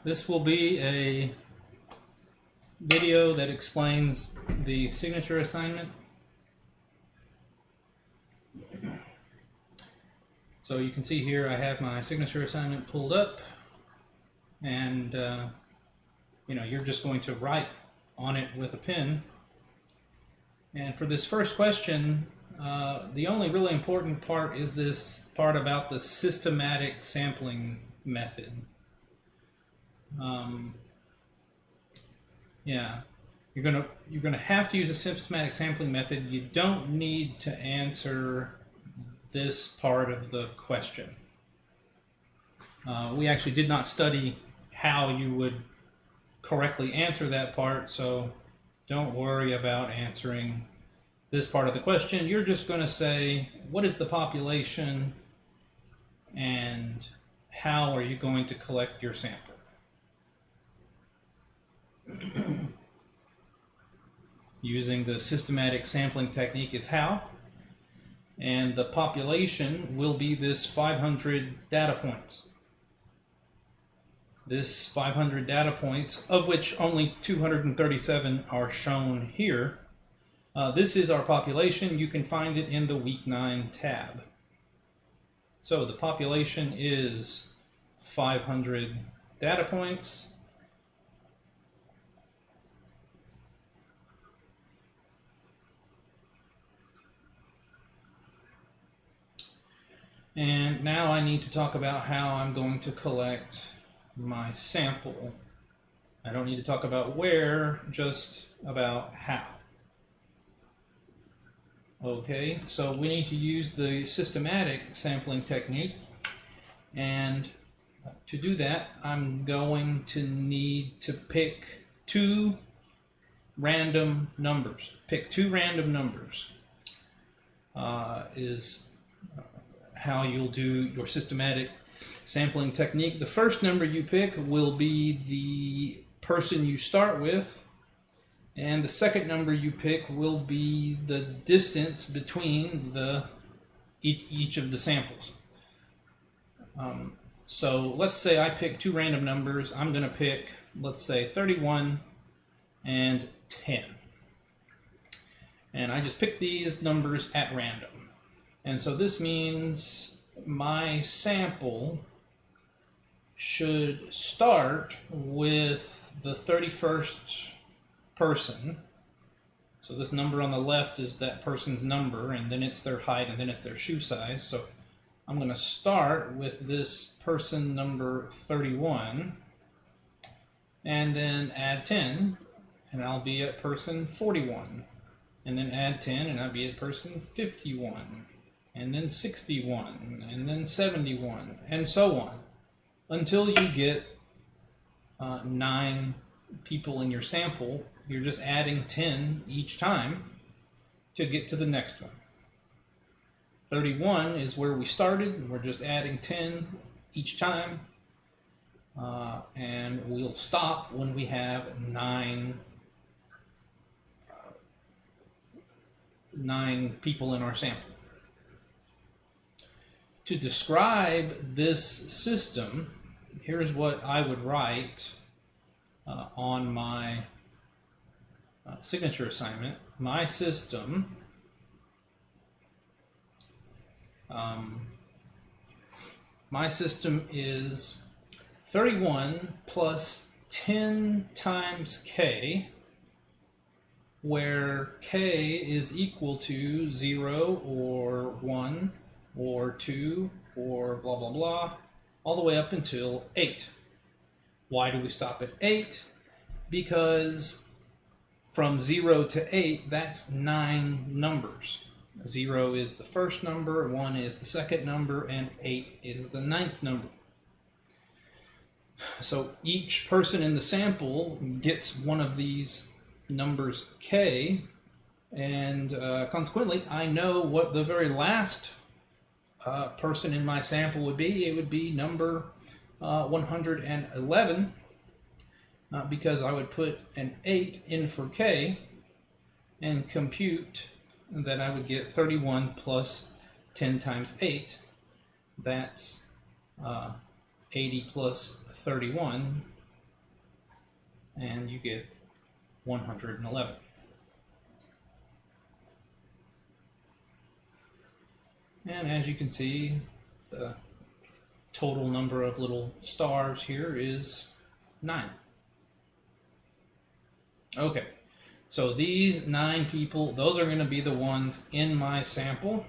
This will be a video that explains the signature assignment. So you can see here I have my signature assignment pulled up, and you're just going to write on it with a pen. And for this first question, the only really important part is this part about the systematic sampling method. You're gonna have to use a systematic sampling method. You don't need to answer this part of the question. We actually did not study how you would correctly answer that part, so don't worry about answering this part of the question. You're just going to say, what is the population and how are you going to collect your sample? Using the systematic sampling technique is how, and the population will be this 500 data points. This 500 data points, of which only 237 are shown here. This is our population. You can find it in the Week 9 tab. So the population is 500 data points. And now I need to talk about how I'm going to collect my sample. I don't need to talk about where, just about how. Okay, so we need to use the systematic sampling technique, and to do that I'm going to need to pick two random numbers. Pick two random numbers is how you'll do your systematic sampling technique. The first number you pick will be the person you start with, and the second number you pick will be the distance between each of the samples. So let's say I pick two random numbers. I'm going to pick, let's say, 31 and 10. And I just pick these numbers at random. And so this means my sample should start with the 31st person. So this number on the left is that person's number, and then it's their height, and then it's their shoe size. So I'm going to start with this person number 31, and then add 10, and I'll be at person 41, and then add 10, and I'll be at person 51, and then 61, and then 71, and so on, until you get 9 people in your sample. You're just adding 10 each time to get to the next one. 31 is where we started, and we're just adding 10 each time, and we'll stop when we have 9 people in our sample. To describe this system, here's what I would write on my signature assignment. My system is 31 plus 10 times k, where k is equal to 0 or 1 or 2 or blah blah blah, all the way up until 8. Why do we stop at 8? Because from 0 to 8, that's 9 numbers. 0 is the first number, 1 is the second number, and 8 is the 9th number. So each person in the sample gets one of these numbers k, and consequently I know what the very last person in my sample would be. It would be number 111, because I would put an 8 in for k and compute that I would get 31 plus 10 times 8. That's 80 plus 31 and you get 111. And as you can see, the total number of little stars here is 9. Okay, so these 9 people, those are going to be the ones in my sample.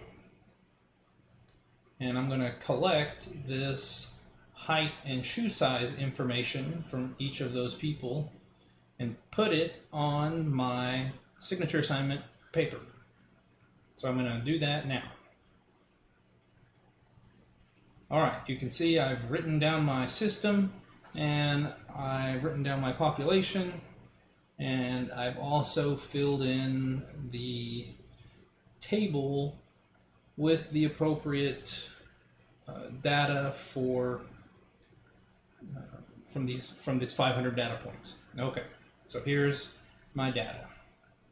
And I'm going to collect this height and shoe size information from each of those people and put it on my signature assignment paper. So I'm going to do that now. All right, you can see I've written down my system, and I've written down my population, and I've also filled in the table with the appropriate data for from these 500 data points. Okay, so here's my data.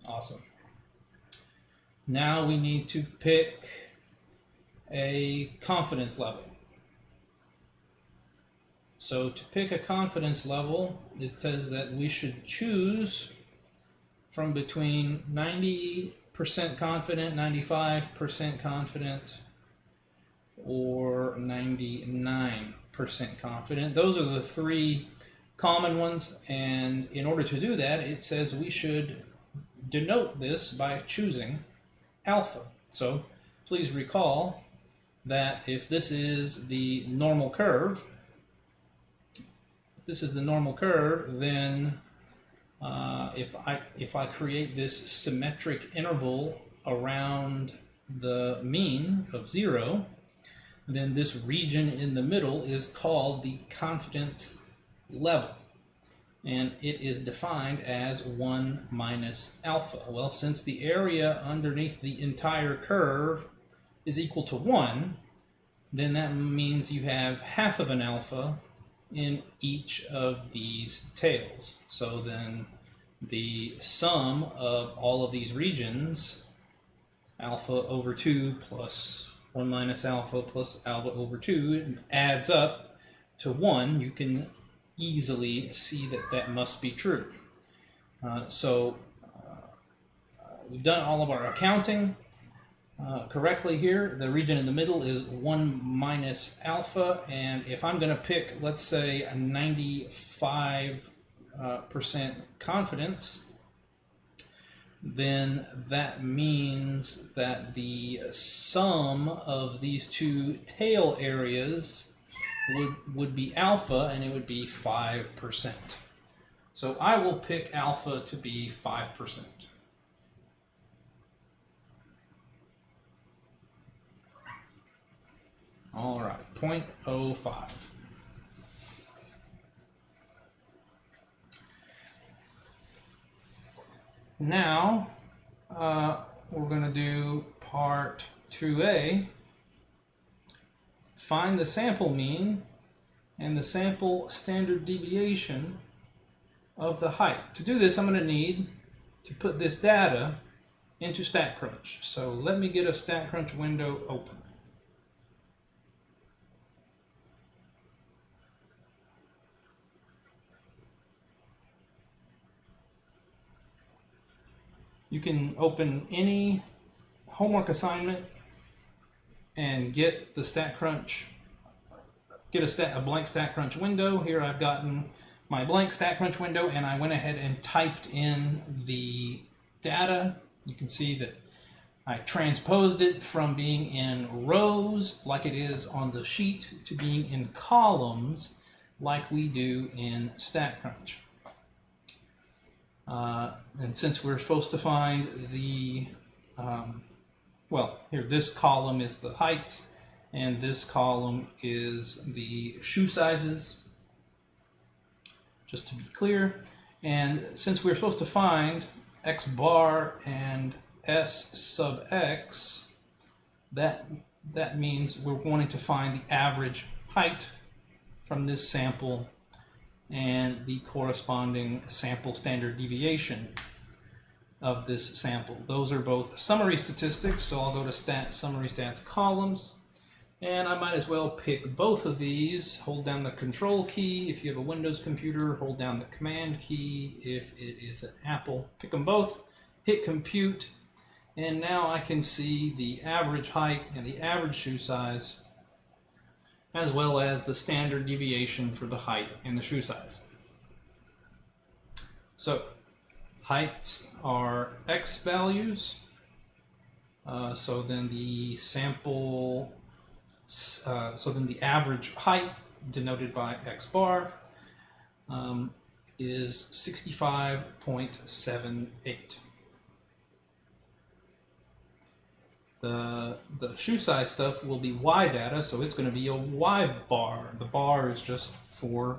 Awesome. Now we need to pick a confidence level. So to pick a confidence level, it says that we should choose from between 90% confident, 95% confident, or 99% confident. Those are the 3 common ones, and in order to do that, it says we should denote this by choosing alpha. So please recall that if this is the normal curve, then if I create this symmetric interval around the mean of 0, then this region in the middle is called the confidence level, and it is defined as 1 minus alpha. Well, since the area underneath the entire curve is equal to 1, then that means you have half of an alpha in each of these tails. So then the sum of all of these regions, alpha over 2 plus 1 minus alpha plus alpha over 2, adds up to 1. You can easily see that that must be true. We've done all of our accounting correctly here. The region in the middle is 1 minus alpha, and if I'm going to pick, let's say, a 95% confidence, then that means that the sum of these 2 tail areas would be alpha, and it would be 5%. So I will pick alpha to be 5%. All right, 0.05. Now, we're going to do part 2A. Find the sample mean and the sample standard deviation of the height. To do this, I'm going to need to put this data into StatCrunch. So let me get a StatCrunch window open. You can open any homework assignment and get the StatCrunch, get a blank StatCrunch window. Here I've gotten my blank StatCrunch window, and I went ahead and typed in the data. You can see that I transposed it from being in rows like it is on the sheet to being in columns like we do in StatCrunch. And since we're supposed to find the, well, here, this column is the height, and this column is the shoe sizes, just to be clear. And since we're supposed to find x bar and s sub x, that means we're wanting to find the average height from this sample and the corresponding sample standard deviation of this sample. Those are both summary statistics, so I'll go to summary stats columns, And I might as well pick both of these, hold down the control key. If you have a Windows computer, hold down the command key. If it is an Apple, pick them both, hit compute, and now I can see the average height and the average shoe size, as well as the standard deviation for the height and the shoe size. So heights are X values, so then the sample, so then the average height, denoted by X bar, is 65.78. The shoe size stuff will be Y data, so it's going to be a Y bar. The bar is just to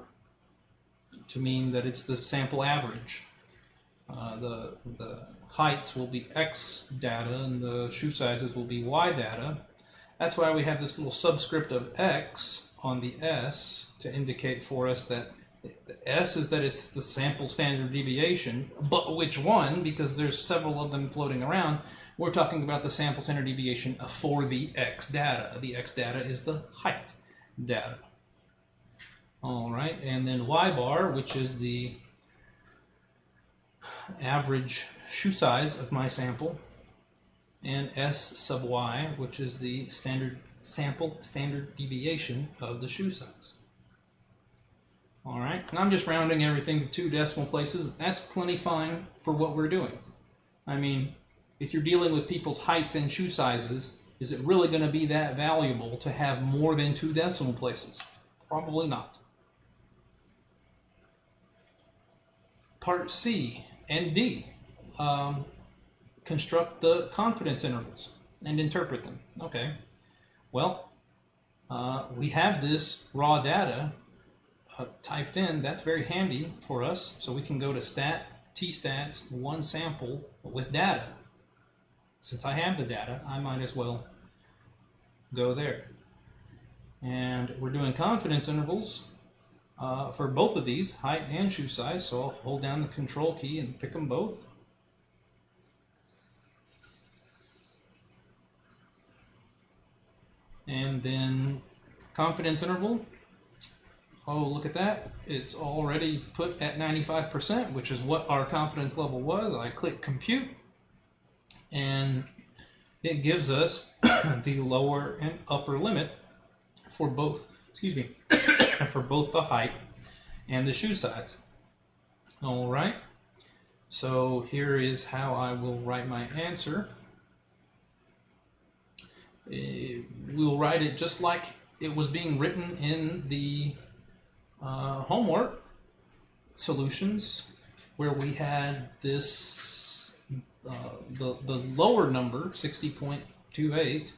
mean that it's the sample average. The heights will be X data, and the shoe sizes will be Y data. That's why we have this little subscript of X on the S to indicate for us that the S is that it's the sample standard deviation, but which one? Because there's several of them floating around. We're talking about the sample standard deviation for the X data. The X data is the height data. All right, and then Y bar, which is the average shoe size of my sample, and S sub Y, which is the sample standard deviation of the shoe size. All right, and I'm just rounding everything to 2 decimal places. That's plenty fine for what we're doing. I mean, if you're dealing with people's heights and shoe sizes, is it really going to be that valuable to have more than 2 decimal places? Probably not. Part C and D. Construct the confidence intervals and interpret them. Okay. Well, we have this raw data typed in. That's very handy for us. So we can go to stat, tstats, one sample with data. Since I have the data, I might as well go there. And we're doing confidence intervals for both of these, height and shoe size. So I'll hold down the control key and pick them both. And then confidence interval. Oh, look at that. It's already put at 95%, which is what our confidence level was. I click compute, and it gives us the lower and upper limit for both, for both the height and the shoe size. All right. So here is how I will write my answer. We'll write it just like it was being written in the homework solutions, where we had this, the lower number, 60.28,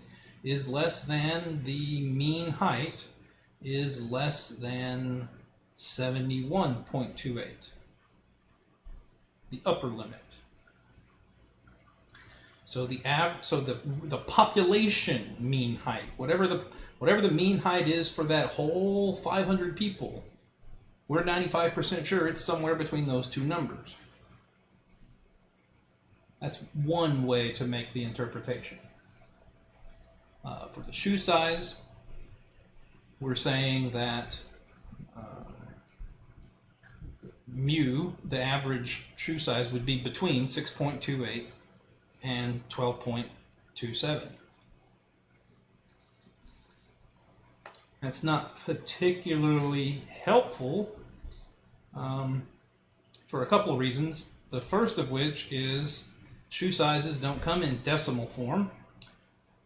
is less than the mean height is less than 71.28, the upper limit. So the population mean height, whatever the mean height is for that whole 500 people, we're 95% sure it's somewhere between those two numbers. That's one way to make the interpretation. For the shoe size, we're saying that mu, the average shoe size, would be between 6.28 and 12.27. That's not particularly helpful for a couple of reasons. The first of which is shoe sizes don't come in decimal form.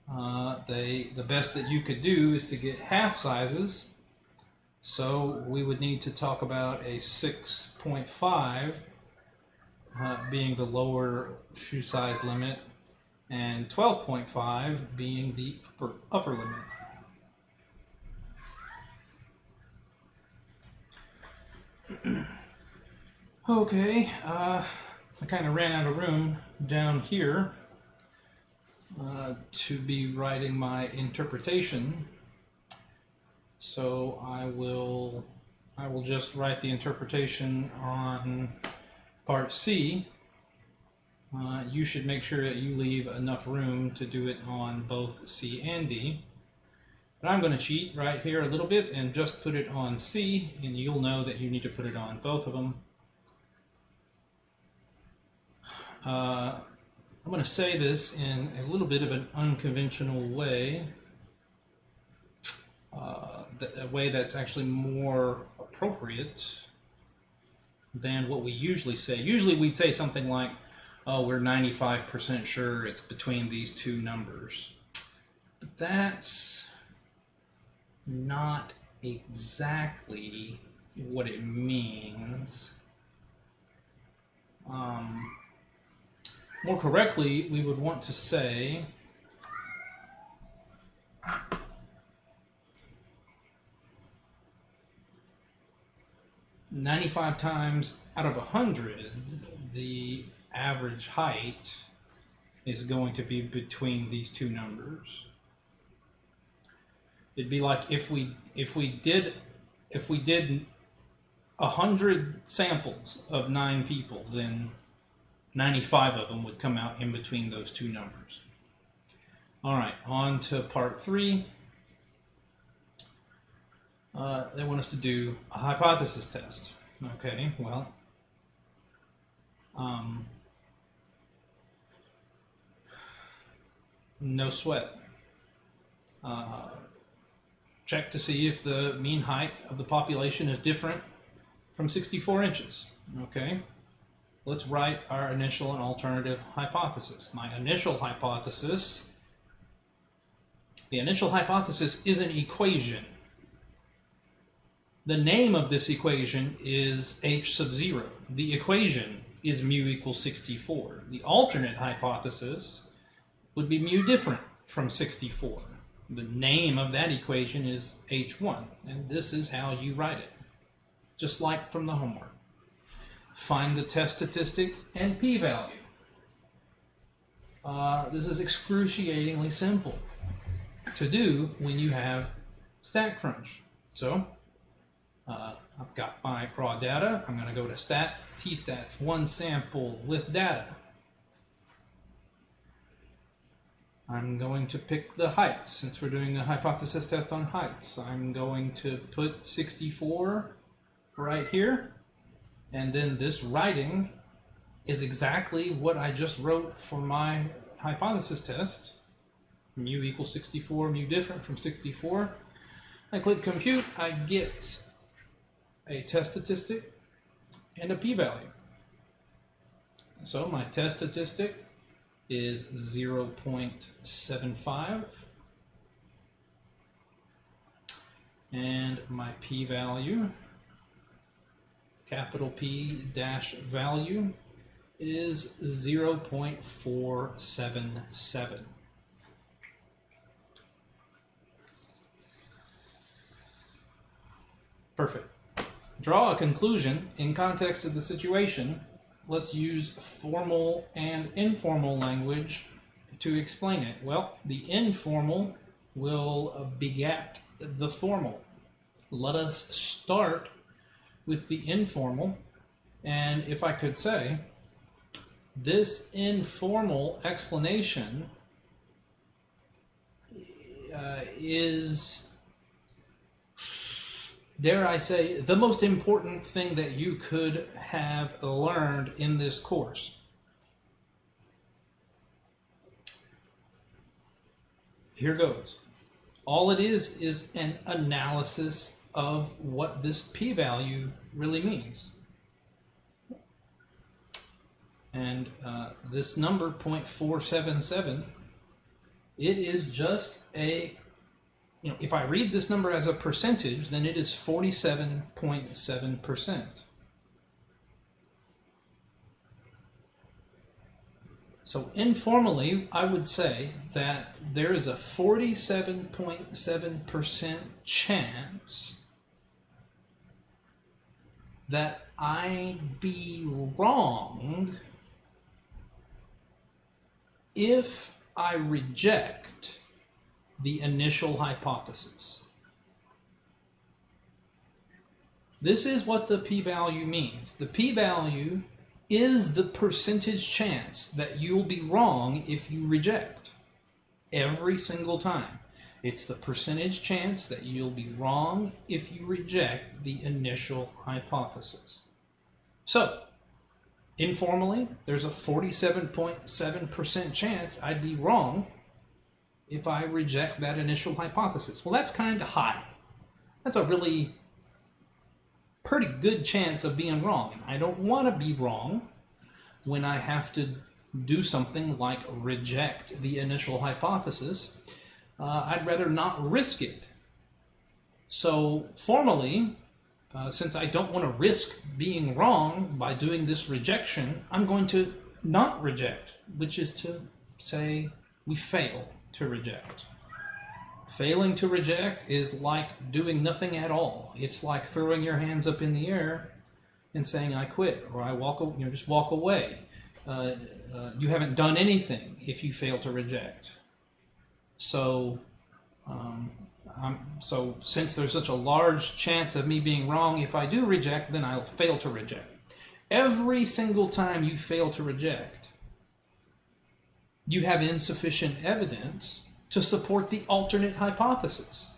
The best that you could do is to get half sizes. So we would need to talk about a 6.5 being the lower shoe size limit, and 12.5 being the upper limit. Okay, I kind of ran out of room down here to be writing my interpretation, so I will just write the interpretation on part C. You should make sure that you leave enough room to do it on both C and D. But I'm going to cheat right here a little bit and just put it on C, and you'll know that you need to put it on both of them. I'm going to say this in a little bit of an unconventional way, a way that's actually more appropriate than what we usually say. Usually we'd say something like, oh, we're 95% sure it's between these two numbers. But that's not exactly what it means. More correctly, we would want to say 95 times out of 100, the average height is going to be between these two numbers. It'd be like if we did 100 samples of 9 people, then 95 of them would come out in between those two numbers. All right, on to part 3. They want us to do a hypothesis test. Okay, well, no sweat. Check to see if the mean height of the population is different from 64 inches. Okay, let's write our initial and alternative hypothesis. My initial hypothesis, the initial hypothesis is an equation. The name of this equation is h sub 0. The equation is mu equals 64. The alternate hypothesis would be mu different from 64. The name of that equation is h1, and this is how you write it, just like from the homework. Find the test statistic and p-value. This is excruciatingly simple to do when you have StatCrunch. So, I've got my raw data. I'm going to go to stat, tstats, one sample with data. I'm going to pick the heights, since we're doing a hypothesis test on heights. I'm going to put 64 right here, and then this writing is exactly what I just wrote for my hypothesis test. Mu equals 64, mu different from 64. I click compute, I get a test statistic and a p-value. So my test statistic is 0.75, and my p-value, capital P dash value, is 0.477. Perfect. Draw a conclusion in context of the situation. Let's use formal and informal language to explain it. Well, the informal will beget the formal. Let us start with the informal, and if I could say, this informal explanation is, dare I say, the most important thing that you could have learned in this course. Here goes. All it is an analysis of what this p-value really means. And this number, 0.477, it is just a, if I read this number as a percentage, then it is 47.7%. So informally, I would say that there is a 47.7% chance that I'd be wrong if I reject the initial hypothesis. This is what the p-value means. The p-value is the percentage chance that you'll be wrong if you reject every single time. It's the percentage chance that you'll be wrong if you reject the initial hypothesis. So, informally, there's a 47.7% chance I'd be wrong if I reject that initial hypothesis. Well, that's kind of high. That's a really pretty good chance of being wrong. I don't want to be wrong when I have to do something like reject the initial hypothesis. I'd rather not risk it. So formally, since I don't want to risk being wrong by doing this rejection, I'm going to not reject, which is to say we fail to reject. Failing to reject is like doing nothing at all. It's like throwing your hands up in the air and saying I quit, or I just walk away. You haven't done anything if you fail to reject. So, so since there's such a large chance of me being wrong if I do reject, then I'll fail to reject. Every single time you fail to reject, you have insufficient evidence to support the alternate hypothesis.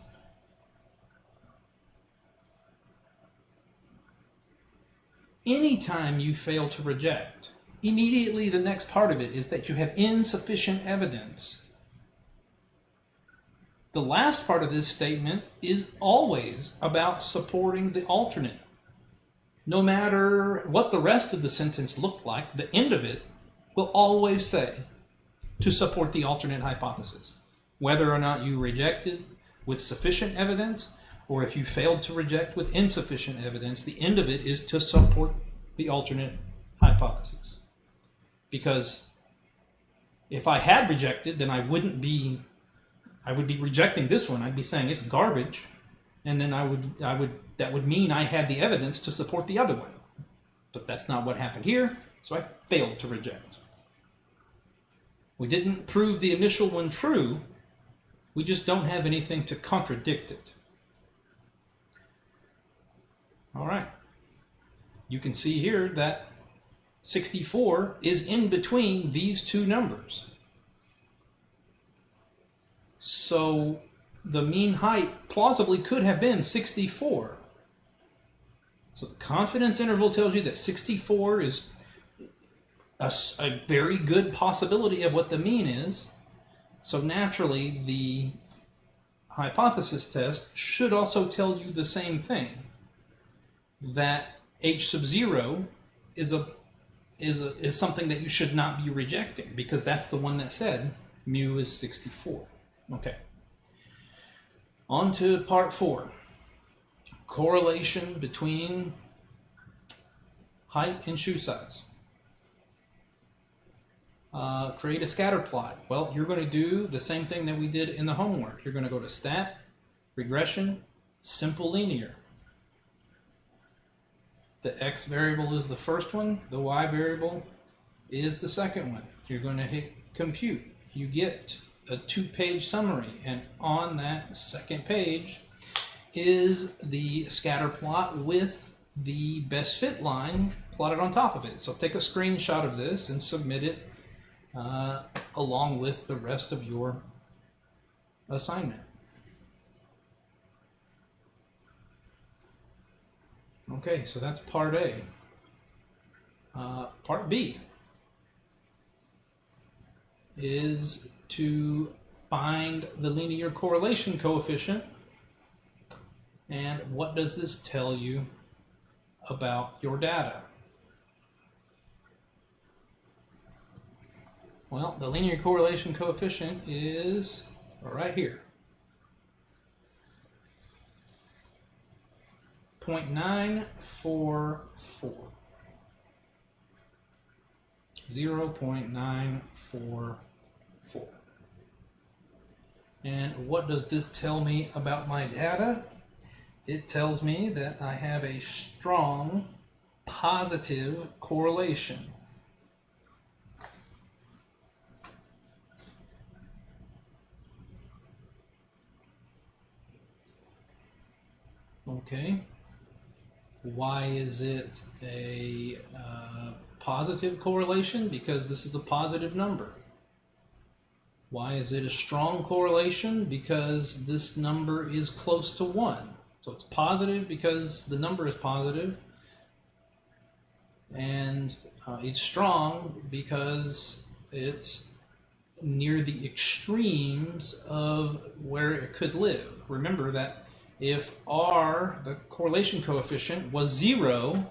Anytime you fail to reject, immediately the next part of it is that you have insufficient evidence. The last part of this statement is always about supporting the alternate. No matter what the rest of the sentence looked like, the end of it will always say to support the alternate hypothesis. Whether or not you rejected with sufficient evidence, or if you failed to reject with insufficient evidence, the end of it is to support the alternate hypothesis. Because if I had rejected, then I would be rejecting this one. I'd be saying it's garbage, and then that would mean I had the evidence to support the other one. But that's not what happened here, so I failed to reject. We didn't prove the initial one true, we just don't have anything to contradict it. All right. You can see here that 64 is in between these two numbers. So the mean height plausibly could have been 64. So the confidence interval tells you that 64 is a very good possibility of what the mean is. So naturally, the hypothesis test should also tell you the same thing, that h sub 0 is something that you should not be rejecting, because that's the one that said mu is 64. Okay. On to part 4. Correlation between height and shoe size. Create a scatter plot. Well, you're going to do the same thing that we did in the homework. You're going to go to stat, regression, simple linear. The x variable is the first one. The y variable is the second one. You're going to hit compute. You get a 2-page summary, and on that second page is the scatter plot with the best fit line plotted on top of it. So take a screenshot of this and submit it along with the rest of your assignment. Okay, so that's part A. Part B is to find the linear correlation coefficient. And what does this tell you about your data? Well, the linear correlation coefficient is right here. 0.944. 0.944. And what does this tell me about my data? It tells me that I have a strong positive correlation. Okay. Why is it a positive correlation? Because this is a positive number. Why is it a strong correlation? Because this number is close to 1. So it's positive because the number is positive, and it's strong because it's near the extremes of where it could live. Remember that if R, the correlation coefficient, was 0,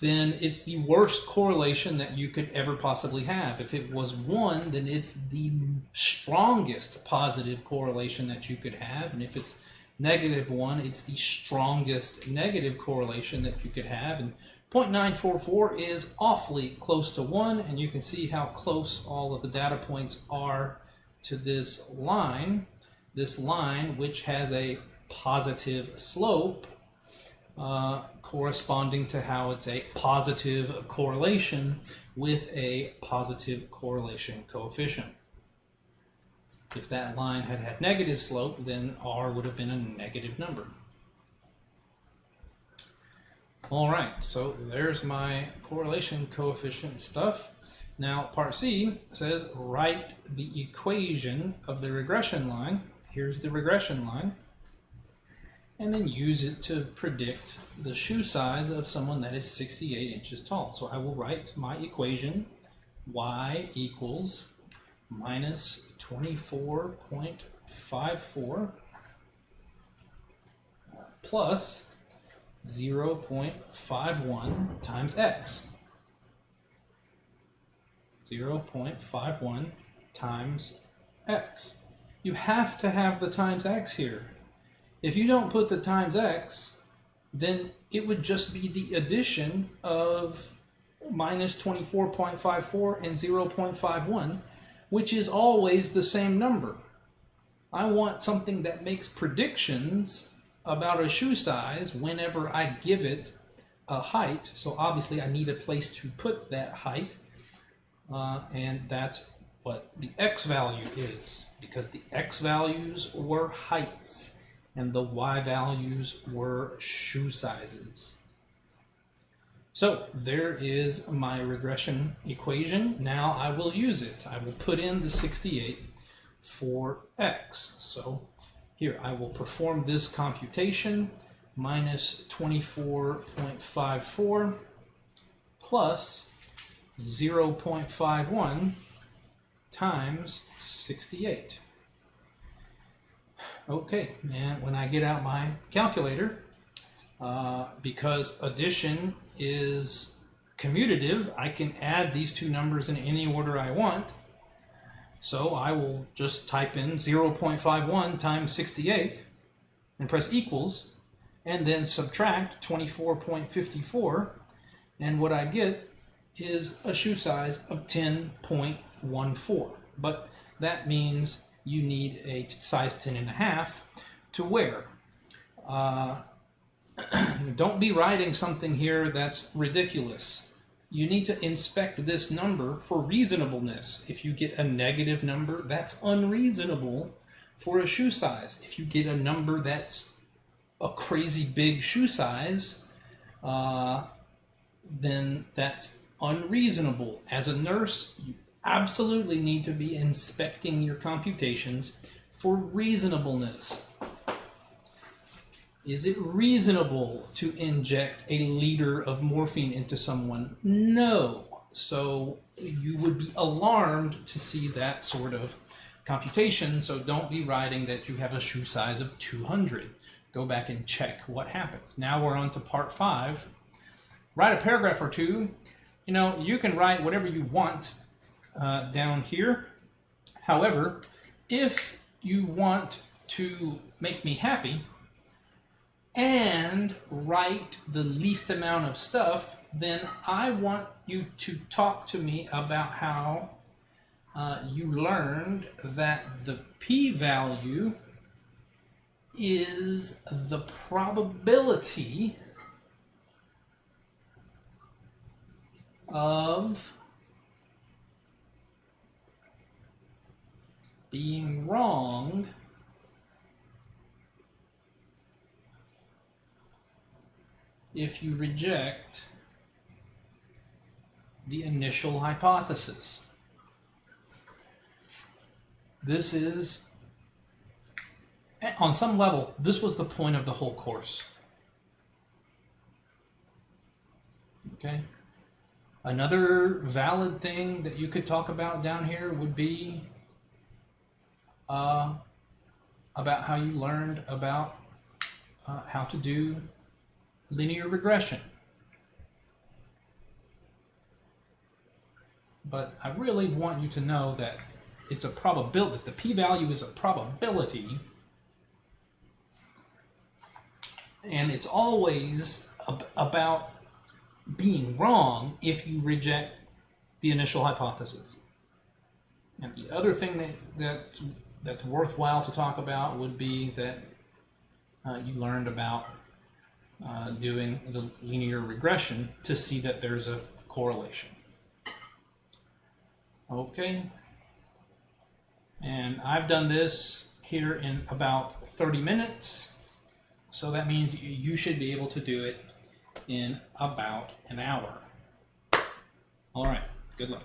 then it's the worst correlation that you could ever possibly have. If it was 1, then it's the strongest positive correlation that you could have. And if it's -1, it's the strongest negative correlation that you could have. And 0.944 is awfully close to 1, and you can see how close all of the data points are to this line. This line, which has a positive slope, corresponding to how it's a positive correlation with a positive correlation coefficient. If that line had had negative slope, then R would have been a negative number. All right, so there's my correlation coefficient stuff. Now, part C says write the equation of the regression line. Here's the regression line. And then use it to predict the shoe size of someone that is 68 inches tall. So I will write my equation, y equals minus 24.54 plus 0.51 times x. 0.51 times x. You have to have the times x here. If you don't put the times x, then it would just be the addition of minus 24.54 and 0.51, which is always the same number. I want something that makes predictions about a shoe size whenever I give it a height. So obviously I need a place to put that height, and that's what the x value is, because the x values were heights and the y values were shoe sizes. So there is my regression equation. Now I will use it. I will put in the 68 for x. So here I will perform this computation, minus 24.54 plus 0.51 times 68. Okay, and when I get out my calculator, because addition is commutative, I can add these two numbers in any order I want. So I will just type in 0.51 times 68 and press equals, and then subtract 24.54, and what I get is a shoe size of 10.14. But that means you need a size 10.5 to wear. Don't be writing something here that's ridiculous. You need to inspect this number for reasonableness. If you get a negative number, that's unreasonable for a shoe size. If you get a number that's a crazy big shoe size, then that's unreasonable. As a nurse, you absolutely need to be inspecting your computations for reasonableness. Is it reasonable to inject a liter of morphine into someone? No. So you would be alarmed to see that sort of computation. So don't be writing that you have a shoe size of 200. Go back and check what happened. Now we're on to part 5. Write a paragraph or two. You know, you can write whatever you want down here. However, if you want to make me happy and write the least amount of stuff, then I want you to talk to me about how you learned that the p-value is the probability of being wrong if you reject the initial hypothesis. this is, on some level, this was the point of the whole course. Okay. Another valid thing that you could talk about down here would be about how you learned about how to do linear regression. But I really want you to know that it's a probability, that the p-value is a probability, and it's always about being wrong if you reject the initial hypothesis. And the other thing that's worthwhile to talk about would be that you learned about doing the linear regression to see that there's a correlation. Okay, and I've done this here in about 30 minutes, so that means you should be able to do it in about an hour. All right, good luck.